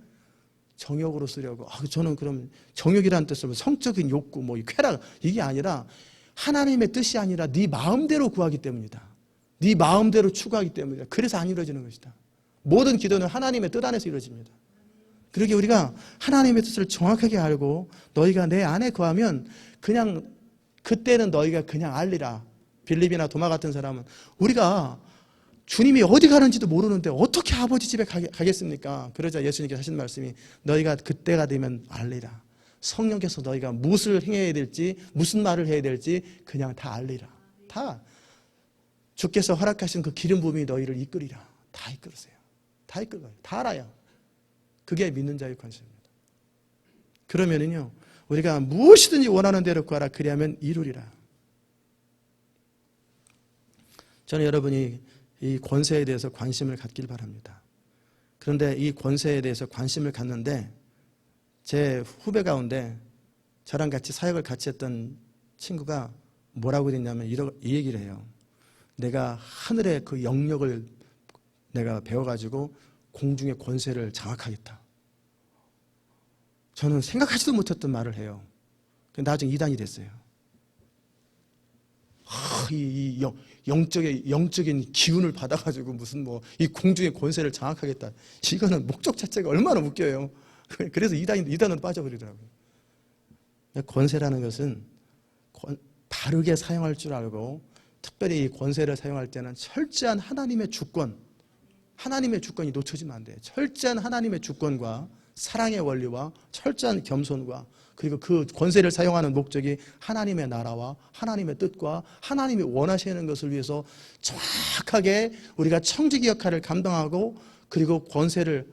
정욕으로 쓰려고. 저는 그럼 정욕이라는 뜻은 성적인 욕구, 쾌락, 이게 아니라 하나님의 뜻이 아니라 네 마음대로 구하기 때문이다. 네 마음대로 추구하기 때문이다. 그래서 안 이루어지는 것이다. 모든 기도는 하나님의 뜻 안에서 이루어집니다. 그러게 우리가 하나님의 뜻을 정확하게 알고 너희가 내 안에 거하면 그냥 그때는 너희가 그냥 알리라. 빌립이나 도마 같은 사람은 우리가 주님이 어디 가는지도 모르는데 어떻게 아버지 집에 가겠습니까? 그러자 예수님께서 하신 말씀이 너희가 그때가 되면 알리라. 성령께서 너희가 무엇을 행해야 될지 무슨 말을 해야 될지 그냥 다 알리라. 다 주께서 허락하신 그 기름 부음이 너희를 이끌이라. 다 이끌으세요. 다 이끌어요. 다 알아요. 그게 믿는 자의 관심입니다. 그러면은요, 우리가 무엇이든지 원하는 대로 구하라. 그리하면 이루리라. 저는 여러분이 이 권세에 대해서 관심을 갖길 바랍니다. 그런데 이 권세에 대해서 관심을 갖는데 제 후배 가운데 저랑 같이 사역을 같이 했던 친구가 뭐라고 했냐면 이 얘기를 해요. 내가 하늘의 그 영역을 내가 배워가지고 공중의 권세를 장악하겠다. 저는 생각하지도 못했던 말을 해요. 나중에 이단이 됐어요. 이 영적인 기운을 받아가지고 무슨 이 공중의 권세를 장악하겠다. 이거는 목적 자체가 얼마나 웃겨요. 그래서 이단으로 빠져버리더라고요. 권세라는 것은 바르게 사용할 줄 알고 특별히 이 권세를 사용할 때는 철저한 하나님의 주권이 놓쳐지면 안 돼요. 철저한 하나님의 주권과 사랑의 원리와 철저한 겸손과 그리고 그 권세를 사용하는 목적이 하나님의 나라와 하나님의 뜻과 하나님이 원하시는 것을 위해서 정확하게 우리가 청지기 역할을 감당하고 그리고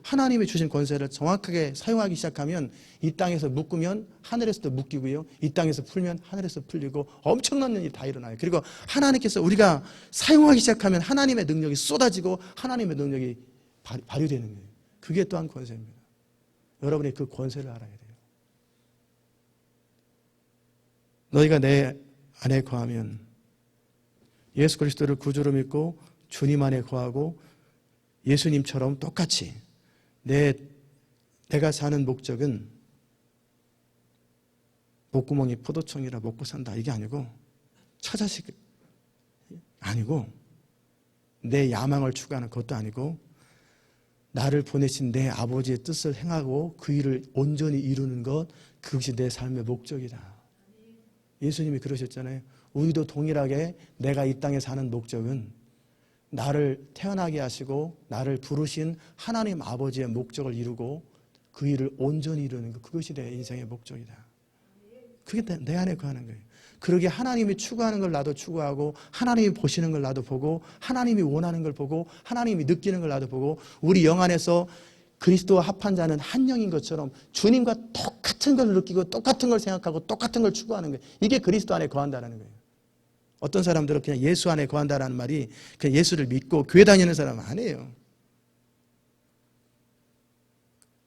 하나님이 주신 권세를 정확하게 사용하기 시작하면 이 땅에서 묶으면 하늘에서도 묶이고요. 이 땅에서 풀면 하늘에서 풀리고 엄청난 일이 다 일어나요. 그리고 하나님께서 우리가 사용하기 시작하면 하나님의 능력이 쏟아지고 하나님의 능력이 발휘되는 거예요. 그게 또한 권세입니다. 여러분이 그 권세를 알아야 돼요. 너희가 내 안에 거하면 예수 그리스도를 구주로 믿고 주님 안에 거하고 예수님처럼 똑같이 내가 사는 목적은 목구멍이 포도청이라 먹고 산다 이게 아니고 처자식 아니고 내 야망을 추구하는 것도 아니고 나를 보내신 내 아버지의 뜻을 행하고 그 일을 온전히 이루는 것 그것이 내 삶의 목적이다. 예수님이 그러셨잖아요. 우리도 동일하게 내가 이 땅에 사는 목적은 나를 태어나게 하시고 나를 부르신 하나님 아버지의 목적을 이루고 그 일을 온전히 이루는 것 그것이 내 인생의 목적이다. 그게 내 안에 거하는 거예요. 그러게 하나님이 추구하는 걸 나도 추구하고 하나님이 보시는 걸 나도 보고 하나님이 원하는 걸 보고 하나님이 느끼는 걸 나도 보고 우리 영 안에서 그리스도와 합한 자는 한 영인 것처럼 주님과 똑같은 걸 느끼고 똑같은 걸 생각하고 똑같은 걸 추구하는 거예요. 이게 그리스도 안에 거한다는 거예요. 어떤 사람들은 그냥 예수 안에 거한다는 말이 그냥 예수를 믿고 교회 다니는 사람 아니에요.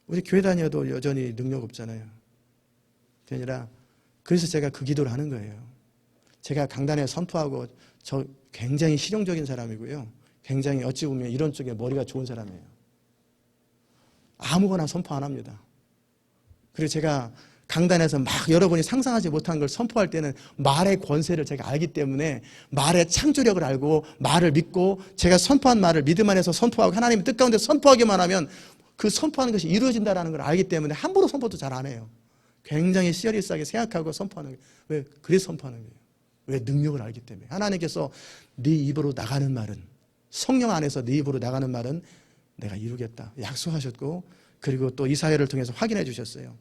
우리 교회 다녀도 여전히 능력 없잖아요. 그게 아니라 그래서 제가 그 기도를 하는 거예요. 제가 강단에 선포하고 저 굉장히 실용적인 사람이고요. 굉장히 어찌 보면 이런 쪽에 머리가 좋은 사람이에요. 아무거나 선포 안 합니다. 그리고 제가 강단에서 막 여러분이 상상하지 못한 걸 선포할 때는 말의 권세를 제가 알기 때문에 말의 창조력을 알고 말을 믿고 제가 선포한 말을 믿음 안에서 선포하고 하나님의 뜻 가운데 선포하기만 하면 그 선포하는 것이 이루어진다는 걸 알기 때문에 함부로 선포도 잘 안 해요. 굉장히 시리어스하게 생각하고 선포하는 거예요. 왜? 그래서 선포하는 거예요. 왜? 능력을 알기 때문에. 하나님께서 네 입으로 나가는 말은 성령 안에서 네 입으로 나가는 말은 내가 이루겠다 약속하셨고 그리고 또 이 사회를 통해서 확인해 주셨어요.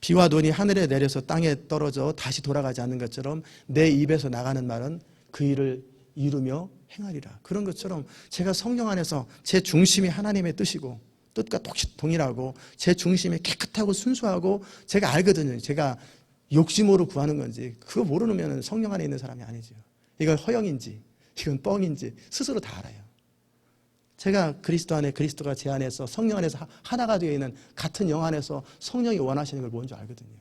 비와 눈이 하늘에 내려서 땅에 떨어져 다시 돌아가지 않는 것처럼 내 입에서 나가는 말은 그 일을 이루며 행하리라. 그런 것처럼 제가 성령 안에서 제 중심이 하나님의 뜻이고 뜻과 동일하고 제 중심이 깨끗하고 순수하고 제가 알거든요. 제가 욕심으로 구하는 건지 그거 모르면 성령 안에 있는 사람이 아니죠. 이걸 허영인지 이건 뻥인지 스스로 다 알아요. 제가 그리스도 안에, 그리스도가 제 안에서, 성령 안에서 하나가 되어 있는 같은 영 안에서 성령이 원하시는 걸 뭔지 알거든요.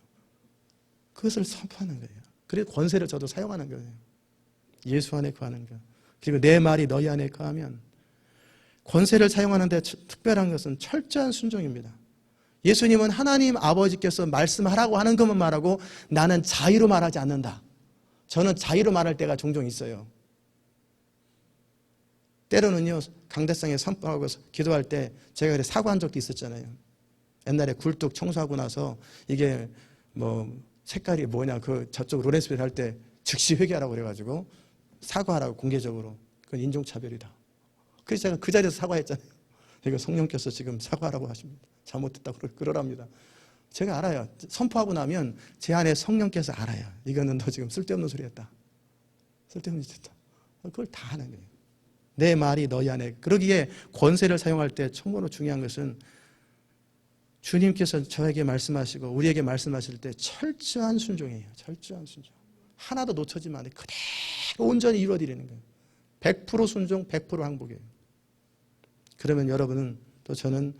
그것을 선포하는 거예요. 그리고 권세를 저도 사용하는 거예요. 예수 안에 거하는 것. 그리고 내 말이 너희 안에 거하면, 권세를 사용하는데 특별한 것은 철저한 순종입니다. 예수님은 하나님 아버지께서 말씀하라고 하는 것만 말하고 나는 자의로 말하지 않는다. 저는 자의로 말할 때가 종종 있어요. 때로는요, 강대상에 선포하고 기도할 때 제가 사과한 적도 있었잖아요. 옛날에 굴뚝 청소하고 나서 이게 뭐 색깔이 뭐냐, 그 저쪽 로렌스빌 할 때 즉시 회개하라고 그래가지고 사과하라고 공개적으로. 그건 인종차별이다. 그래서 제가 그 자리에서 사과했잖아요. 이거 성령께서 지금 사과하라고 하십니다. 잘못했다고 그러랍니다. 제가 알아요. 선포하고 나면 제 안에 성령께서 알아요. 이거는 너 지금 쓸데없는 소리 했다. 쓸데없는 짓 했다. 그걸 다 하는 거예요. 내 말이 너희 안에. 그러기에 권세를 사용할 때 참으로 중요한 것은 주님께서 저에게 말씀하시고 우리에게 말씀하실 때 철저한 순종이에요. 철저한 순종. 하나도 놓쳐지면 안 돼. 그대로 온전히 이루어드리는 거예요. 100% 순종, 100% 항복이에요. 그러면 여러분은, 또 저는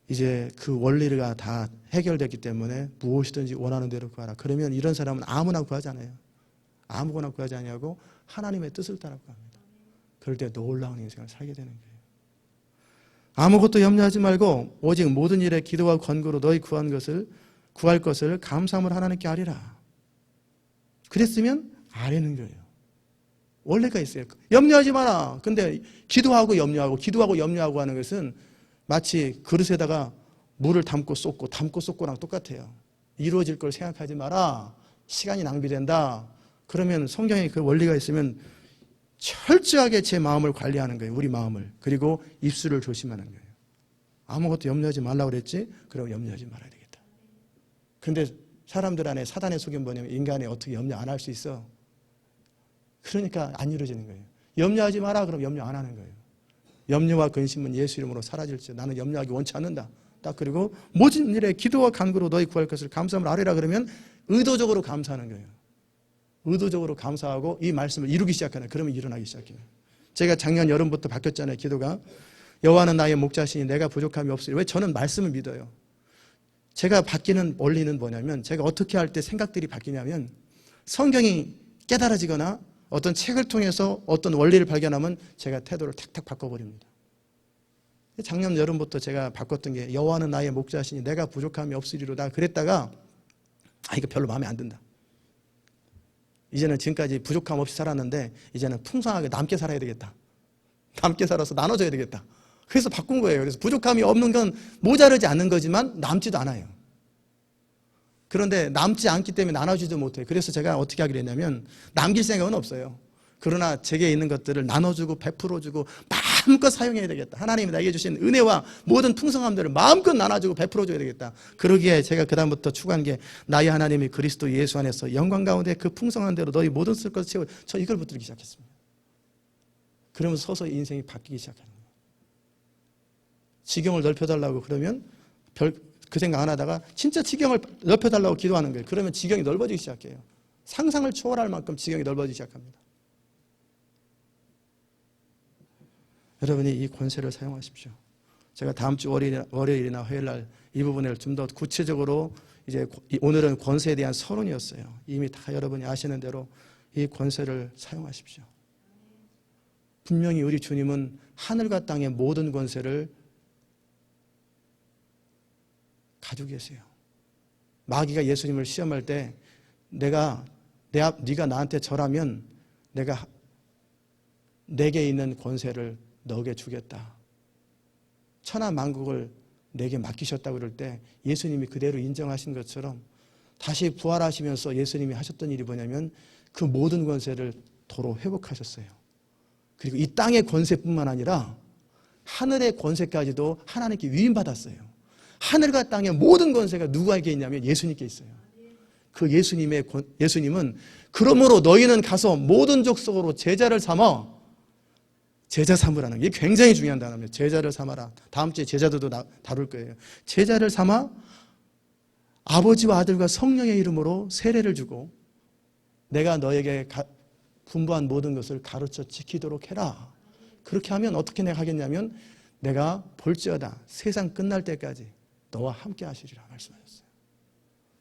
이제 그 원리가 다 해결됐기 때문에 무엇이든지 원하는 대로 구하라. 그러면 이런 사람은 아무나 구하지 않아요. 아무거나 구하지 않냐고 하나님의 뜻을 따라 구합니다. 그럴 때 놀라운 인생을 살게 되는 거예요. 아무것도 염려하지 말고 오직 모든 일에 기도와 권고로 너희 구할 것을 감사함으로 하나님께 아뢰라. 그랬으면 아뢰는 거예요. 원래가 있어요. 염려하지 마라. 근데 기도하고 염려하고 하는 것은 마치 그릇에다가 물을 담고 쏟고랑 똑같아요. 이루어질 걸 생각하지 마라. 시간이 낭비된다. 그러면 성경에 그 원리가 있으면 철저하게 제 마음을 관리하는 거예요. 우리 마음을. 그리고 입술을 조심하는 거예요. 아무것도 염려하지 말라고 그랬지? 그럼 염려하지 말아야 되겠다. 근데 사람들 안에 사단의 속임 뭐냐면 인간이 어떻게 염려 안 할 수 있어? 그러니까 안 이루어지는 거예요. 염려하지 마라. 그럼 염려 안 하는 거예요. 염려와 근심은 예수 이름으로 사라질지. 나는 염려하기 원치 않는다. 딱 그리고 모든 일에 기도와 간구로 너희 구할 것을 감사함으로 아뢰라. 그러면 의도적으로 감사하는 거예요. 의도적으로 감사하고 이 말씀을 이루기 시작하는. 그러면 일어나기 시작해요. 제가 작년 여름부터 바뀌었잖아요. 기도가. 여호와는 나의 목자시니 내가 부족함이 없으리. 왜? 저는 말씀을 믿어요. 제가 바뀌는 원리는 뭐냐면, 제가 어떻게 할 때 생각들이 바뀌냐면, 성경이 깨달아지거나 어떤 책을 통해서 어떤 원리를 발견하면 제가 태도를 탁탁 바꿔버립니다. 작년 여름부터 제가 바꿨던 게, 여호와는 나의 목자시니 내가 부족함이 없으리로다 그랬다가 이거 별로 마음에 안 든다. 이제는 지금까지 부족함 없이 살았는데 이제는 풍성하게 남게 살아야 되겠다. 남게 살아서 나눠줘야 되겠다. 그래서 바꾼 거예요. 그래서 부족함이 없는 건 모자르지 않는 거지만 남지도 않아요. 그런데 남지 않기 때문에 나눠주지도 못해요. 그래서 제가 어떻게 하기로 했냐면, 남길 생각은 없어요. 그러나 제게 있는 것들을 나눠주고 베풀어주고 마음껏 사용해야 되겠다. 하나님이 나에게 주신 은혜와 모든 풍성함들을 마음껏 나눠주고 베풀어줘야 되겠다. 그러기에 제가 그 다음부터 추구한 게, 나의 하나님이 그리스도 예수 안에서 영광 가운데 그 풍성한 대로 너희 모든 쓸 것을 채워. 저 이걸 붙들기 시작했습니다. 그러면서 서서히 인생이 바뀌기 시작하는 거예요. 지경을 넓혀달라고 그러면 그 생각 안 하다가 진짜 지경을 넓혀달라고 기도하는 거예요. 그러면 지경이 넓어지기 시작해요. 상상을 초월할 만큼 지경이 넓어지기 시작합니다. 여러분이 이 권세를 사용하십시오. 제가 다음 주 월요일이나 화요일날 이 부분을 좀 더 구체적으로, 이제 오늘은 권세에 대한 서론이었어요. 이미 다 여러분이 아시는 대로 이 권세를 사용하십시오. 분명히 우리 주님은 하늘과 땅의 모든 권세를 가지고 계세요. 마귀가 예수님을 시험할 때, 네가 나한테 절하면 내가 내게 있는 권세를 너에게 주겠다. 천하 만국을 내게 맡기셨다고 그럴 때 예수님이 그대로 인정하신 것처럼 다시 부활하시면서 예수님이 하셨던 일이 뭐냐면, 그 모든 권세를 도로 회복하셨어요. 그리고 이 땅의 권세뿐만 아니라 하늘의 권세까지도 하나님께 위임받았어요. 하늘과 땅의 모든 권세가 누구에게 있냐면 예수님께 있어요. 그 예수님은 그러므로 너희는 가서 모든 족속으로 제자를 삼아. 제자 삼으라는 게 굉장히 중요한 단어입니다. 제자를 삼아라. 다음 주에 제자들도 다룰 거예요. 제자를 삼아 아버지와 아들과 성령의 이름으로 세례를 주고, 내가 너에게 분부한 모든 것을 가르쳐 지키도록 해라. 그렇게 하면 어떻게 내가 하겠냐면 내가 볼지어다 세상 끝날 때까지 너와 함께 하시리라 말씀하셨어요.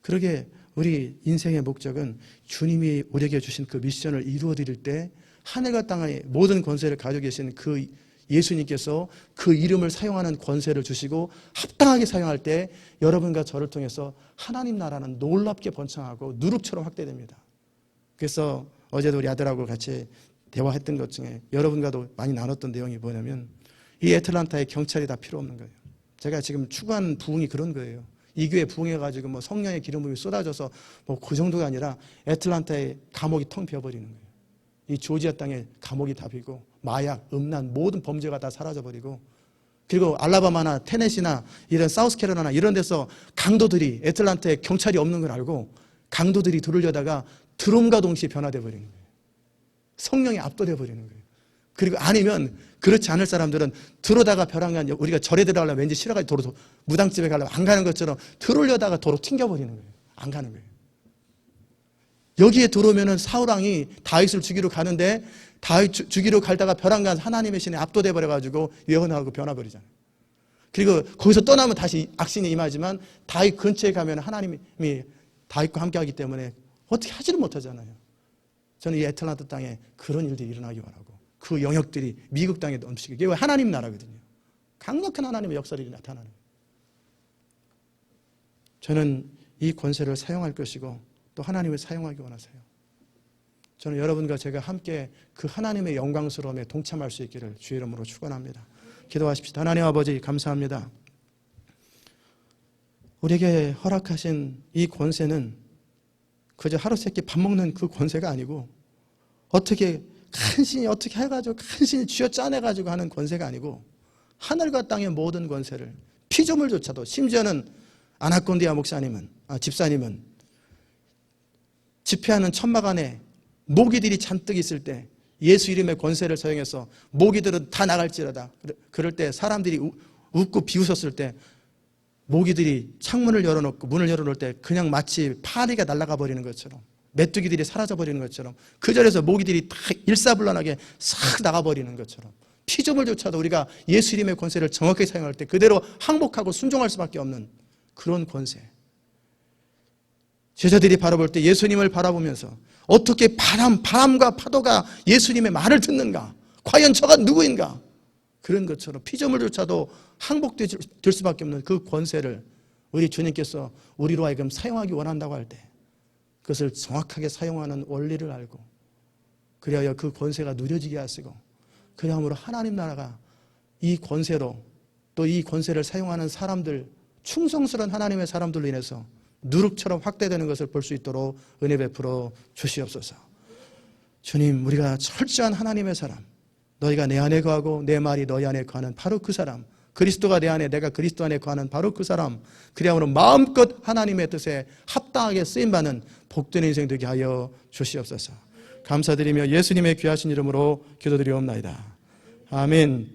그러게 우리 인생의 목적은 주님이 우리에게 주신 그 미션을 이루어 드릴 때 하늘과 땅의 모든 권세를 가지고 계신 그 예수님께서 그 이름을 사용하는 권세를 주시고 합당하게 사용할 때 여러분과 저를 통해서 하나님 나라는 놀랍게 번창하고 누룩처럼 확대됩니다. 그래서 어제도 우리 아들하고 같이 대화했던 것 중에 여러분과도 많이 나눴던 내용이 뭐냐면 이 애틀란타에 경찰이 다 필요 없는 거예요. 제가 지금 추구하는 부흥이 그런 거예요. 이 교회 부흥해가지고 뭐 성령의 기름 부음이 쏟아져서 뭐 그 정도가 아니라 애틀란타의 감옥이 텅 비어버리는 거예요. 이 조지아 땅에 감옥이 다 비고 마약, 음란 모든 범죄가 다 사라져버리고 그리고 알라바마나 테네시나 이런 사우스캐롤라이나 이런 데서 강도들이 애틀란타에 경찰이 없는 걸 알고 강도들이 들으려다가 들어옴과 동시에 변화돼 버리는 거예요. 성령이 압도돼 버리는 거예요. 그리고 아니면 그렇지 않을 사람들은 들어다가 벼랑간 우리가 절에 들어가려면 왠지 싫어가지고 도로 무당집에 가려면 안 가는 것처럼 들어오려다가 도로 튕겨버리는 거예요. 안 가는 거예요. 여기에 들어오면은 사울왕이 다윗을 죽이러 가는데 다윗 죽이러 갈다가 벼랑간 하나님의 신에 압도돼 버려가지고 예언하고 변화버리잖아요. 그리고 거기서 떠나면 다시 악신이 임하지만 다윗 근처에 가면 하나님이 다윗과 함께하기 때문에 어떻게 하지를 못하잖아요. 저는 이 애틀란타 땅에 그런 일들이 일어나기 바라고 그 영역들이 미국 땅에 넘치게. 이게 하나님 나라거든요. 강력한 하나님의 역사들이 나타나는 거예요. 저는 이 권세를 사용할 것이고 또 하나님을 사용하기 원하세요. 저는 여러분과 제가 함께 그 하나님의 영광스러움에 동참할 수 있기를 주의 이름으로 축원합니다. 기도하십시다. 하나님 아버지 감사합니다. 우리에게 허락하신 이 권세는 그저 하루 세끼 밥 먹는 그 권세가 아니고 어떻게 간신히 어떻게 해가지고 간신히 쥐어 짜내가지고 하는 권세가 아니고 하늘과 땅의 모든 권세를 피조물조차도 심지어는 아나콘디아 집사님은 집회하는 천막 안에 모기들이 잔뜩 있을 때 예수 이름의 권세를 사용해서 모기들은 다 나갈지어다. 그럴 때 사람들이 웃고 비웃었을 때 모기들이 창문을 열어놓고 문을 열어놓을 때 그냥 마치 파리가 날아가 버리는 것처럼 메뚜기들이 사라져 버리는 것처럼 그 자리에서 모기들이 다 일사불란하게 싹 나가버리는 것처럼 피조물조차도 우리가 예수 이름의 권세를 정확하게 사용할 때 그대로 항복하고 순종할 수밖에 없는 그런 권세. 제자들이 바라볼 때 예수님을 바라보면서 어떻게 바람과 파도가 예수님의 말을 듣는가? 과연 저가 누구인가? 그런 것처럼 피조물조차도 항복될 수밖에 없는 그 권세를 우리 주님께서 우리로 하여금 사용하기 원한다고 할 때 그것을 정확하게 사용하는 원리를 알고 그리하여 그 권세가 누려지게 하시고 그리함으로 하나님 나라가 이 권세로 또 이 권세를 사용하는 사람들 충성스러운 하나님의 사람들로 인해서 누룩처럼 확대되는 것을 볼 수 있도록 은혜 베풀어 주시옵소서. 주님, 우리가 철저한 하나님의 사람, 너희가 내 안에 거하고 내 말이 너희 안에 거하는 바로 그 사람, 그리스도가 내 안에 내가 그리스도 안에 거하는 바로 그 사람, 그리하므로 마음껏 하나님의 뜻에 합당하게 쓰임받는 복된 인생 되게 하여 주시옵소서. 감사드리며 예수님의 귀하신 이름으로 기도드리옵나이다. 아멘.